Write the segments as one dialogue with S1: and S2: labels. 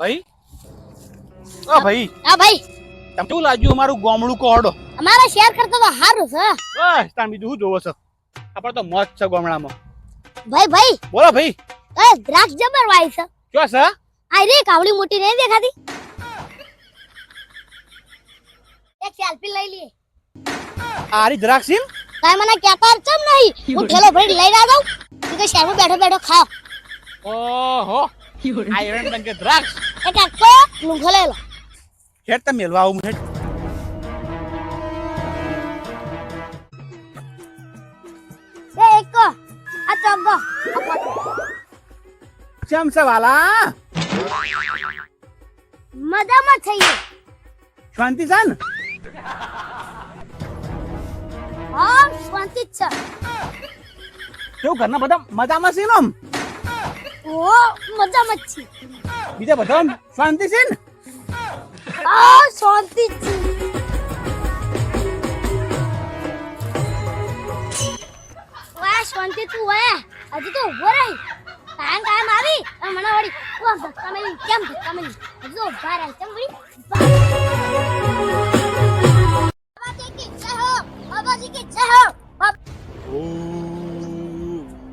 S1: ભાઈ ઓ ભાઈ
S2: હા ભાઈ
S1: તમને કેવું લાગ્યું અમારું ગામડું કોડો?
S2: અમારા શેર કરતો તો સારું છે.
S1: બસ તાર બીજું શું જોવો છો? આપણે તો મોજ છે ગામડામાં.
S2: ભાઈ
S1: બોલો ભાઈ.
S2: એ દ્રાક્ષ જબર વાઈ છે.
S1: ક્યાં છે?
S2: આ રે કાવડી મોટી નહીં દેખાતી? એક સેલ્ફી લઈ લઈએ.
S1: આરી દ્રાક્ષી
S2: કાઈ મને કહેતા ચમ નહીં. હું ઠેલો ભરી લઈને આ જાઉં. તું કે શહેરમાં બેઠો બેઠો ખાવ.
S1: ઓહો આયરન ટંકે દ્રાક્ષ
S2: એ કાકો લુંઘો લઈ લો.
S1: હેડ તમે મેલવા આવું હેડ.
S2: એ એક આ ચોગો
S1: કેમ છે વાલા?
S2: મજામાં થઈએ.
S1: શાંતિ છે ને?
S2: હા શાંતિ જ છે.
S1: કેવું ઘરના બધા મજામાં છે ને? આમ
S2: ઓ મજામાં જ છે.
S1: બીજા બધા આમ શાંતિ છે ને?
S2: આ શાંતિ જ છે. વાહ શાંતિ તું વાહ હજી તો ઉભો રહી. કાયમ આવી અને મને વળી તું આમ ધક્કા મેલી કેમ ધક્કા મેલી હજી તો ઉભા રહી કેમ વળી બાબાજી કી જય હો બાબાજી કી જય હો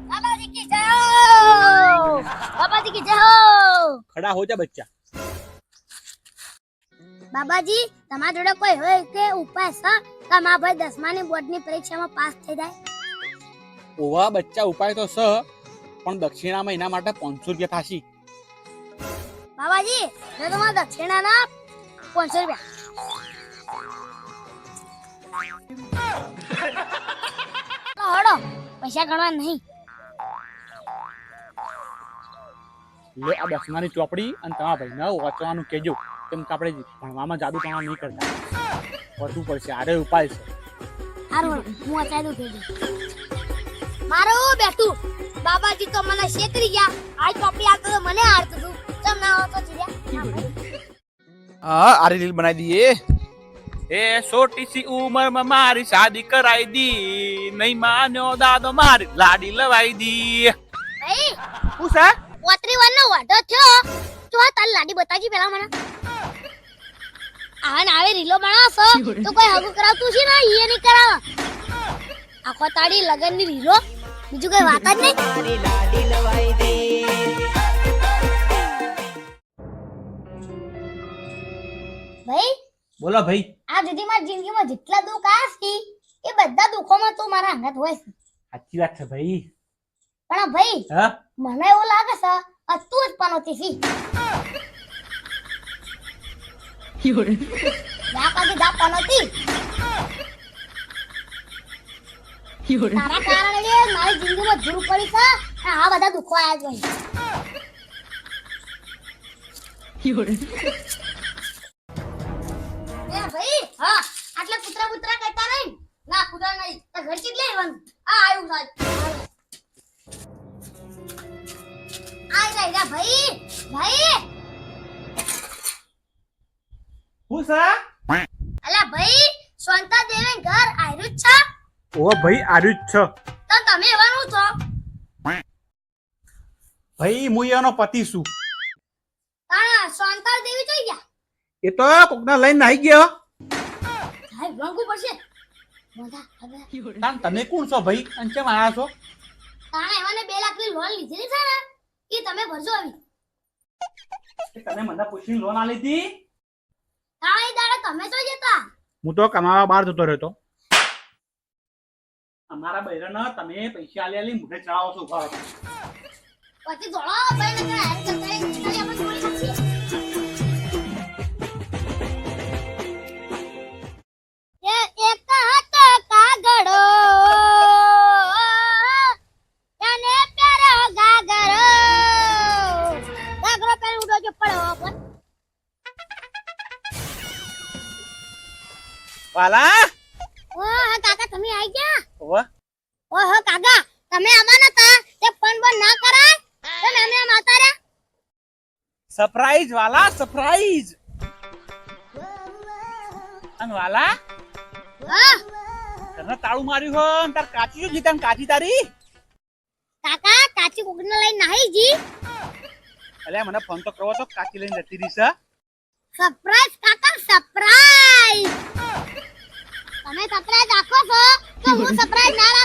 S2: બાબાજી કી જય હો બાબાજી કી જય હો.
S1: ખડા હો જા બચ્ચા.
S2: બાબાજી તમારા જોડે કોઈ હોય કે ઉપાય છે કે મારા ભાઈ 10મા ની બોર્ડ ની પરીક્ષામાં પાસ થઈ જાય?
S1: ઓવા બચ્ચા ઉપાય તો છે પણ દક્ષિણામાં એના માટે 500 રૂપિયા થાશી.
S2: બાબાજી જો તમારા દક્ષિણાના 500 રૂપિયા. હડો પૈસા ગણવા નહીં.
S1: લે આ 10માની ચોપડી અને તમારા ભાઈને વાંચવાનું કહેજો કેમ કે આપણે ભણવામાં જાદુ ટણા નહીં કરતા. વધવું પડશે આરે ઉપાય છે.
S2: હારું હું અચાય દઉં કહેજો. મારું બેઠું બાબાજી તો મને છેતરી ગયા. આ ચોપડી આપતો તો મને હારતું તું ચમ ના હોતો ચીડિયા.
S1: હા આરી રીલ બનાવી દઈએ. એ છોટી સી ઉંમર માં મારી શાદી કરાઈ દી, નહીં માન્યો દાદો મારી લાડી લવાઈ દી.
S2: ભાઈ
S1: શું છે?
S2: 31 નો વાઢો થયો તો આ તારી લાડી બતાજી પેલા મને. આને આવે રીલો બનાવશો તો કોઈ હગું કરાવતું છે ને ઈ નહીં કરાવ. આખો તાડી લગન ની રીલો બીજું કોઈ વાત જ નહીં.
S3: મારી લાડી લવાઈ દે.
S2: ભાઈ
S1: બોલો ભાઈ.
S2: આ સુધી મારી જિંદગીમાં જેટલા દુઃખ આવ્યા છે એ બધા દુઃખોમાં તું મારા અંગત હોય છે.
S1: સાચી વાત છે ભાઈ.
S2: પણ ભાઈ
S1: હા
S2: મને એવું લાગે છે આ તું જ પનોતી છી. જા કાકી જા પનોતી. તારા કારણે મારી જિંદગીમાં ધૂળ પડી છે અને આ બધા દુઃખો આવ્યા જ હોય. એ ભાઈ હા આટલા કૂતરા કૂતરા કરતા નહીં. ના કૂતરા નહીં તો ઘર ચીટલે આવવાનું. આ આવ્યું સાહેબ આઈ રહ્યા ભાઈ ભાઈ.
S1: શું છે?
S2: અલા ભાઈ શાંતા દેવે ઘર આવ્યું જ છે.
S1: ઓ ભાઈ આર્યું જ છે.
S2: તો તમે એવાનું છો
S1: ભાઈ હું એનો પતિ છું.
S2: તાણા શાંતા દેવી જોઈ ગયા.
S1: એ તો કોકના લઈને આવી ગયો.
S2: સાહેબ રંગુ પડશે બધા હવે.
S1: તાન તમે કોણ છો ભાઈ અને કેમ આયા છો?
S2: તાણે એવાને 2 લાખ ની લોન લીધેલી છે ને એ તમે ભરજો આવી.
S1: તમે મને પૂછીને લોન આલી હતી?
S2: તાણે ઈ દાડે તમે તો જતા.
S1: હું તો કમાવા બહાર જતો રહેતો. અમારા બૈરાને તમે પૈસા આલી મુઢે ચડાવો છો ઉભા રહો.
S2: પછી ધોળો ભાઈ ને કઈ હારી કરતા ખાલી આપણે થોડી નાખીએ. એ એક હાથ કાગડો તને પ્યારો ગાગરો ગાગરો પેર ઉડો જો પડો પણ.
S1: વાલા
S2: ઓહ કાકા તમે આવી ગયા.
S1: ઓવા
S2: ઓહો કાકા તમે આમાં નતા તે ફોન બોન ના કરાય તમે અમે આમ આવતા રહ્યા.
S1: સરપ્રાઈઝ વાલા સરપ્રાઈઝ. અને વાલા
S2: હા
S1: તને તાળું માર્યું હો અને તાર કાચી જો જીતા કાચી તારી.
S2: કાકા કાચી કુકને લઈને નાહી જી
S1: અલ્યા મને ફોન તો કરવો તો કાકી લઈને જતી રહી છે.
S2: સરપ્રાઈઝ કાકા સરપ્રાઈઝ. તમે સરપ્રાઈઝ આપો છો તો હું સરપ્રાઈઝ ના